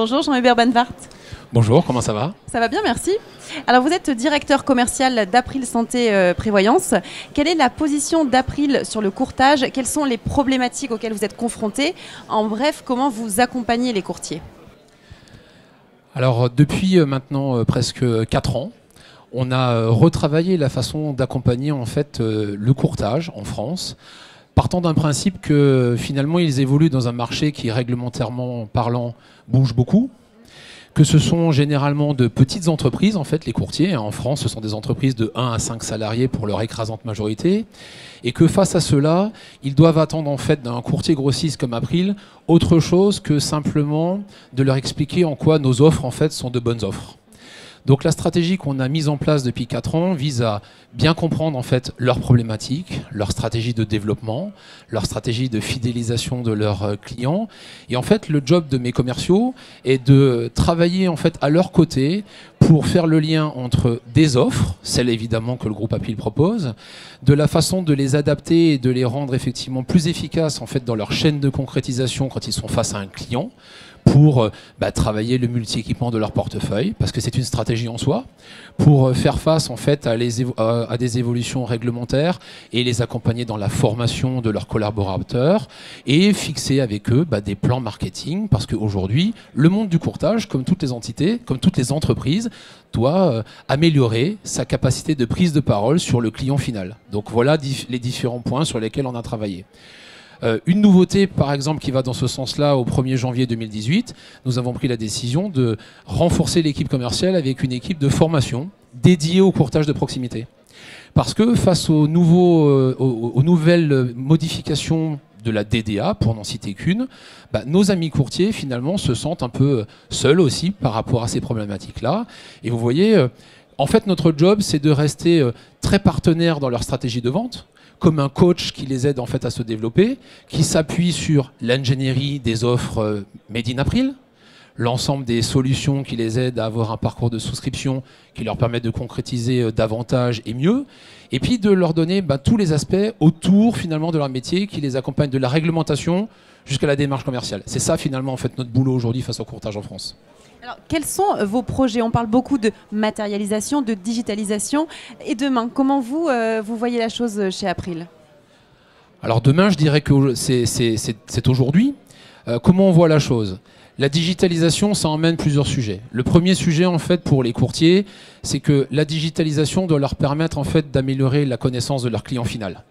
Bonjour Jean-Hubert Banvart. Bonjour, comment ça va? Ça va bien, merci. Alors vous êtes directeur commercial d'April Santé Prévoyance. Quelle est la position d'April sur le courtage? Quelles sont les problématiques auxquelles vous êtes confrontés? En bref, comment vous accompagnez les courtiers? Alors depuis maintenant presque 4 ans, on a retravaillé la façon d'accompagner en fait le courtage en France, partant d'un principe que finalement ils évoluent dans un marché qui réglementairement parlant bouge beaucoup, que ce sont généralement de petites entreprises en fait les courtiers. En France, ce sont des entreprises de 1 à 5 salariés pour leur écrasante majorité, et que face à cela, ils doivent attendre en fait d'un courtier grossiste comme April autre chose que simplement de leur expliquer en quoi nos offres en fait sont de bonnes offres. Donc la stratégie qu'on a mise en place depuis 4 ans vise à bien comprendre en fait leurs problématiques, leur stratégie de développement, leur stratégie de fidélisation de leurs clients. Et en fait, le job de mes commerciaux est de travailler en fait à leur côté pour faire le lien entre des offres, celles évidemment que le groupe April propose, de la façon de les adapter et de les rendre effectivement plus efficaces en fait dans leur chaîne de concrétisation quand ils sont face à un client, pour travailler le multi-équipement de leur portefeuille, parce que c'est une stratégie en soi, pour faire face en fait à des évolutions réglementaires et les accompagner dans la formation de leurs collaborateurs et fixer avec eux des plans marketing, parce qu'aujourd'hui, le monde du courtage, comme toutes les entités, comme toutes les entreprises, doit améliorer sa capacité de prise de parole sur le client final. Donc voilà les différents points sur lesquels on a travaillé. Une nouveauté, par exemple, qui va dans ce sens-là, au 1er janvier 2018, nous avons pris la décision de renforcer l'équipe commerciale avec une équipe de formation dédiée au courtage de proximité. Parce que face aux nouvelles modifications de la DDA, pour n'en citer qu'une, nos amis courtiers, finalement, se sentent un peu seuls aussi par rapport à ces problématiques-là. Et vous voyez, en fait, notre job, c'est de rester très partenaires dans leur stratégie de vente, comme un coach qui les aide en fait à se développer, qui s'appuie sur l'ingénierie des offres Made in April, l'ensemble des solutions qui les aident à avoir un parcours de souscription qui leur permettent de concrétiser davantage et mieux, et puis de leur donner tous les aspects autour finalement de leur métier qui les accompagnent de la réglementation jusqu'à la démarche commerciale. C'est ça finalement en fait notre boulot aujourd'hui face au courtage en France. Alors, quels sont vos projets? On parle beaucoup de matérialisation, de digitalisation. Et demain, comment vous voyez la chose chez April? Alors demain, je dirais que c'est aujourd'hui. Comment on voit la chose? La digitalisation, ça emmène plusieurs sujets. Le premier sujet, en fait, pour les courtiers, c'est que la digitalisation doit leur permettre, en fait, d'améliorer la connaissance de leur client final.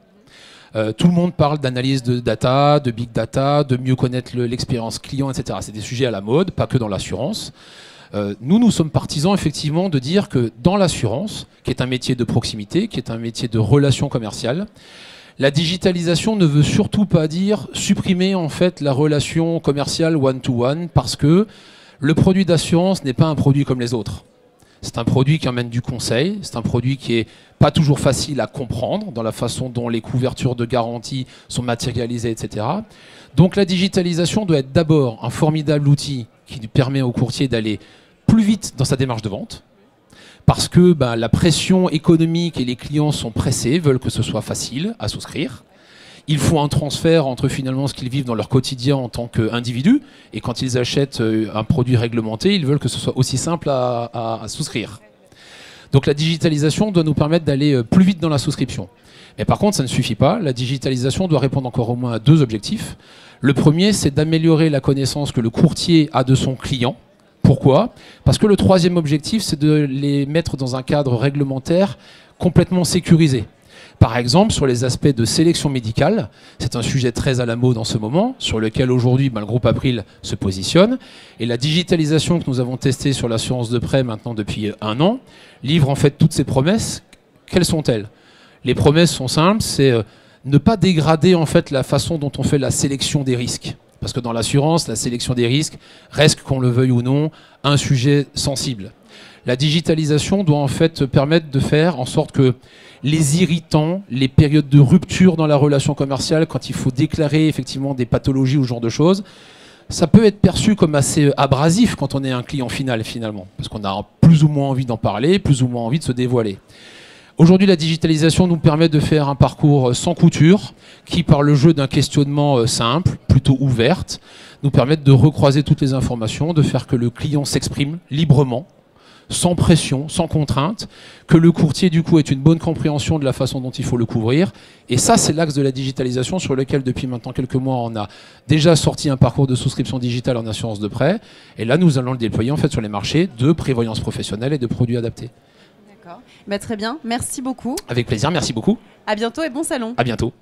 Tout le monde parle d'analyse de data, de big data, de mieux connaître l'expérience client, etc. C'est des sujets à la mode, pas que dans l'assurance. Nous sommes partisans effectivement de dire que dans l'assurance, qui est un métier de proximité, qui est un métier de relation commerciale, la digitalisation ne veut surtout pas dire supprimer en fait la relation commerciale one-to-one, parce que le produit d'assurance n'est pas un produit comme les autres. C'est un produit qui emmène du conseil, c'est un produit qui est pas toujours facile à comprendre dans la façon dont les couvertures de garantie sont matérialisées, etc. Donc la digitalisation doit être d'abord un formidable outil qui permet au courtier d'aller plus vite dans sa démarche de vente, parce que la pression économique et les clients sont pressés, veulent que ce soit facile à souscrire. Il faut un transfert entre finalement ce qu'ils vivent dans leur quotidien en tant qu'individus, et quand ils achètent un produit réglementé, ils veulent que ce soit aussi simple à souscrire. Donc la digitalisation doit nous permettre d'aller plus vite dans la souscription. Mais par contre, ça ne suffit pas. La digitalisation doit répondre encore au moins à 2 objectifs. Le premier, c'est d'améliorer la connaissance que le courtier a de son client. Pourquoi? Parce que le troisième objectif, c'est de les mettre dans un cadre réglementaire complètement sécurisé. Par exemple, sur les aspects de sélection médicale, c'est un sujet très à la mode en ce moment, sur lequel aujourd'hui le groupe April se positionne. Et la digitalisation que nous avons testée sur l'assurance de prêt maintenant depuis 1 an, livre en fait toutes ces promesses. Quelles sont-elles? Les promesses sont simples, c'est ne pas dégrader en fait la façon dont on fait la sélection des risques. Parce que dans l'assurance, la sélection des risques reste, qu'on le veuille ou non, un sujet sensible. La digitalisation doit en fait permettre de faire en sorte que les irritants, les périodes de rupture dans la relation commerciale, quand il faut déclarer effectivement des pathologies ou ce genre de choses, ça peut être perçu comme assez abrasif quand on est un client final finalement, parce qu'on a plus ou moins envie d'en parler, plus ou moins envie de se dévoiler. Aujourd'hui, la digitalisation nous permet de faire un parcours sans couture, qui, par le jeu d'un questionnement simple, plutôt ouverte, nous permettent de recroiser toutes les informations, de faire que le client s'exprime librement, sans pression, sans contrainte, que le courtier du coup ait une bonne compréhension de la façon dont il faut le couvrir. Et ça, c'est l'axe de la digitalisation sur lequel depuis maintenant quelques mois on a déjà sorti un parcours de souscription digitale en assurance de prêt. Et là, nous allons le déployer en fait sur les marchés de prévoyance professionnelle et de produits adaptés. D'accord. Bah, très bien, merci beaucoup. Avec plaisir, merci beaucoup. À bientôt et bon salon. À bientôt.